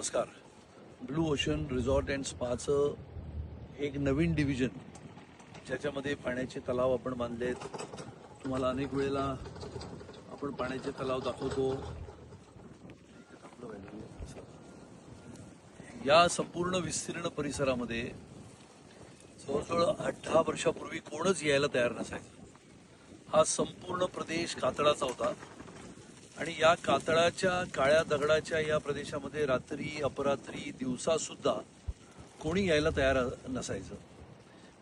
नमस्कार. Blue ocean resort and स्पाचं एक नवीन division ज्याच्यामध्ये पाण्याचे तलाव आपण बांधले आहेत. तुम्हाला अनेक वेळेला आपण पाण्याचे तलाव दाखवतो. या संपूर्ण विस्तीर्ण परिसरामध्ये जवळजवळ 18 वर्षापूर्वी कोणच यायला तयार नसायचं. हा संपूर्ण प्रदेश कातळाचा होता आणि या कातळाच्या काळ्या दगडाच्या या प्रदेशामध्ये रात्री अपरात्री दिवसा सुद्धा कोणी यायला तयार नसायचं.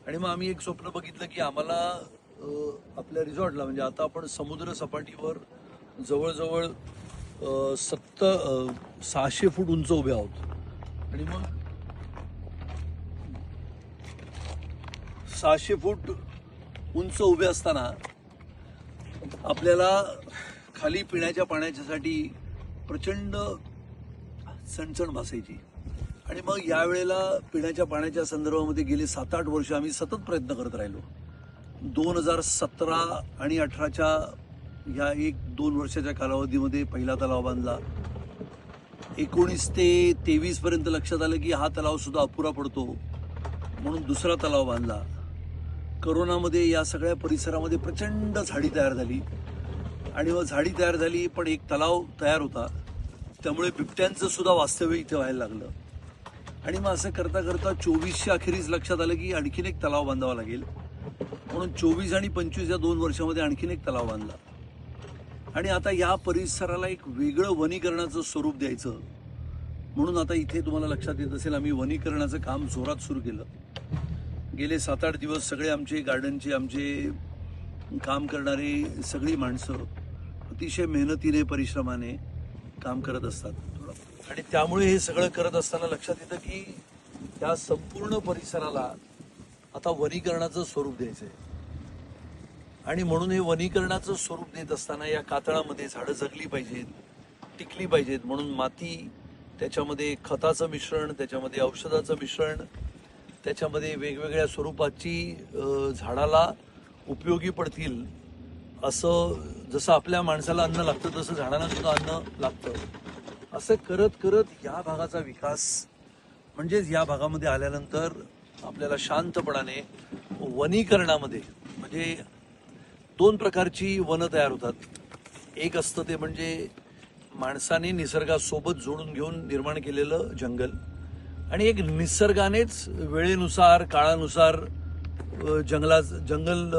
आणि मग आम्ही एक स्वप्न बघितलं की आम्हाला आपल्या रिसॉर्टला म्हणजे आता आपण समुद्र सपाटीवर जवळजवळ 600 फूट उंच उभे आहोत. आणि मग 600 फूट उंच उभे असताना आपल्याला खाली पिण्याच्या पाण्याच्यासाठी प्रचंड चणचण भासायची. आणि मग यावेळेला पिण्याच्या पाण्याच्या संदर्भामध्ये गेली 7-8 वर्ष आम्ही सतत प्रयत्न करत राहिलो. 2017 आणि 18च्या ह्या 1-2 वर्षाच्या कालावधीमध्ये पहिला तलाव बांधला. 19 ते 23 पर्यंत लक्षात आलं की हा तलाव सुद्धा अपुरा पडतो म्हणून दुसरा तलाव बांधला. करोनामध्ये या सगळ्या परिसरामध्ये प्रचंड झाडी तयार झाली आणि मग झाडी तयार झाली पण एक तलाव तयार होता त्यामुळे बिबट्यांचं सुद्धा वास्तव्य इथे व्हायला लागलं. आणि मग असं करता करता 24च्या अखेरीस लक्षात आलं की आणखीन एक तलाव बांधावा लागेल म्हणून 24 आणि 25 या 2 वर्षामध्ये आणखीन एक तलाव बांधला. आणि आता या परिसराला एक वेगळं वनीकरणाचं स्वरूप द्यायचं म्हणून आता इथे तुम्हाला लक्षात येत असेल आम्ही वनीकरणाचं काम जोरात सुरू केलं. गेले 7-8 दिवस सगळे आमचे गार्डनचे आमचे काम करणारे सगळी माणसं अतिशय मेहनतीने परिश्रमाने काम करत असतात. आणि त्यामुळे हे सगळं करत असताना लक्षात येतं की त्या संपूर्ण परिसराला आता वनीकरणाचं स्वरूप द्यायचं आहे. आणि म्हणून हे वनीकरणाचं स्वरूप देत असताना या कातळामध्ये झाडं जगली पाहिजेत, टिकली पाहिजेत म्हणून माती, त्याच्यामध्ये खताचं मिश्रण, त्याच्यामध्ये औषधाचं मिश्रण, त्याच्यामध्ये वेगवेगळ्या स्वरूपाची झाडाला उपयोगी पडतील असं जसं आपल्या माणसाला अन्न लागतं तसं झाडांना सुद्धा अन्न लागतं. असं करत करत या भागाचा विकास म्हणजेच या भागामध्ये आल्यानंतर आपल्याला शांतपणाने वनीकरणामध्ये म्हणजे 2 प्रकारची वनं तयार होतात. एक असतं ते म्हणजे माणसाने निसर्गासोबत जोडून घेऊन निर्माण केलेलं जंगल आणि एक निसर्गानेच वेळेनुसार काळानुसार जंगल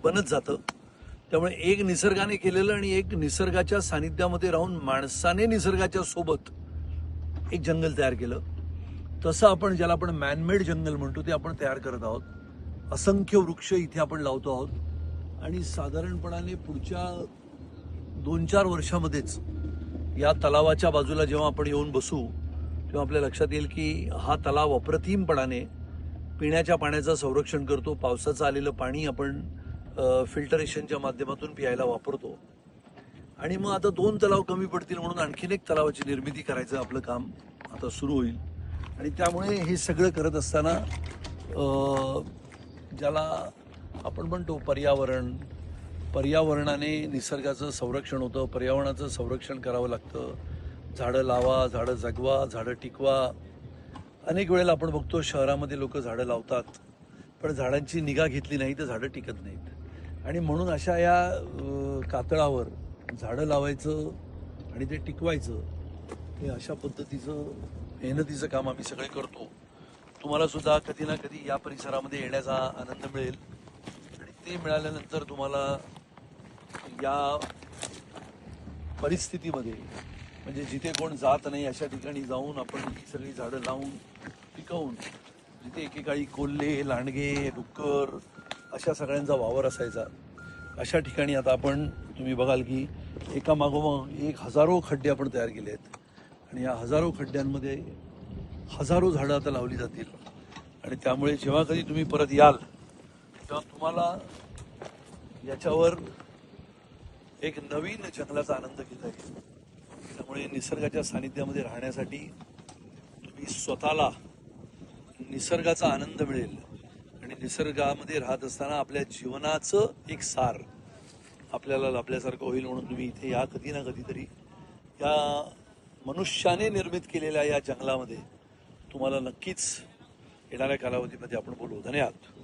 बनत जातं. त्यामुळे एक निसर्गाने केलेलं आणि एक निसर्गाच्या सानिध्यामध्ये राहून माणसाने निसर्गाच्या सोबत एक जंगल तयार केलं. तसं आपण ज्याला आपण मॅनमेड जंगल म्हणतो ते आपण तयार करत आहोत. असंख्य वृक्ष इथे आपण लावतो आहोत आणि साधारणपणाने पुढच्या 2-4 वर्षामध्येच या तलावाच्या बाजूला जेव्हा आपण येऊन बसू तेव्हा आपल्या लक्षात येईल की हा तलाव अप्रतिमपणाने पिण्याच्या पाण्याचं संरक्षण करतो. पावसाचं आलेलं पाणी आपण फिल्टरेशनच्या माध्यमातून प्यायला वापरतो. आणि मग आता 2 तलाव कमी पडतील म्हणून आणखीन एक तलावाची निर्मिती करायचं आपलं काम आता सुरू होईल. आणि त्यामुळे हे सगळं करत असताना ज्याला आपण म्हणतो पर्यावरणाने निसर्गाचं संरक्षण होतं, पर्यावरणाचं संरक्षण करावं लागतं. झाडं लावा, झाडं जगवा, झाडं टिकवा. अनेक वेळेला आपण बघतो शहरामध्ये लोक झाडं लावतात पण झाडांची निगा घेतली नाही तर झाडं टिकत नाहीत. आणि म्हणून अशा या कातळावर झाडं लावायचं आणि ते टिकवायचं हे अशा पद्धतीचं मेहनतीचं काम आम्ही सगळे करतो. तुम्हाला सुद्धा कधी ना कधी या परिसरामध्ये येण्याचा आनंद मिळेल आणि ते मिळाल्यानंतर तुम्हाला या परिस्थितीमध्ये म्हणजे जिथे कोण जात नाही अशा ठिकाणी जाऊन आपण ही सगळी झाडं लावून पिकवून जिथे एकेकाळी कोल्हे, लांडगे, डुक्कर अशा सगळ्यांचा वावर असायचा अशा ठिकाणी आता तुम्ही बघाल की एका मागोमाग एक हजारो खड्डे आपण तयार केले आहेत. आणि या हजारो खड्ड्यांमध्ये हजारो झाडं आता लावली जातील. आणि त्यामुळे जेव्हा कधी तुम्ही परत याल तेव्हा तुम्हाला याच्यावर एक नवीन जंगलाचा आनंद घेता येईल. त्यामुळे निसर्गाच्या सानिध्यामध्ये राहण्यासाठी तुम्ही स्वतःला निसर्गाचा आनंद मिळेल आणि निसर्गामध्ये राहत असताना आपल्या जीवनाचं एक सार आपल्याला लाभल्यासारखं होईल म्हणून तुम्ही इथे या कधी ना कधीतरी या मनुष्याने निर्मित केलेल्या या जंगलामध्ये तुम्हाला नक्कीच येणाऱ्या कालावधीमध्ये आपण बोलू. धन्यवाद.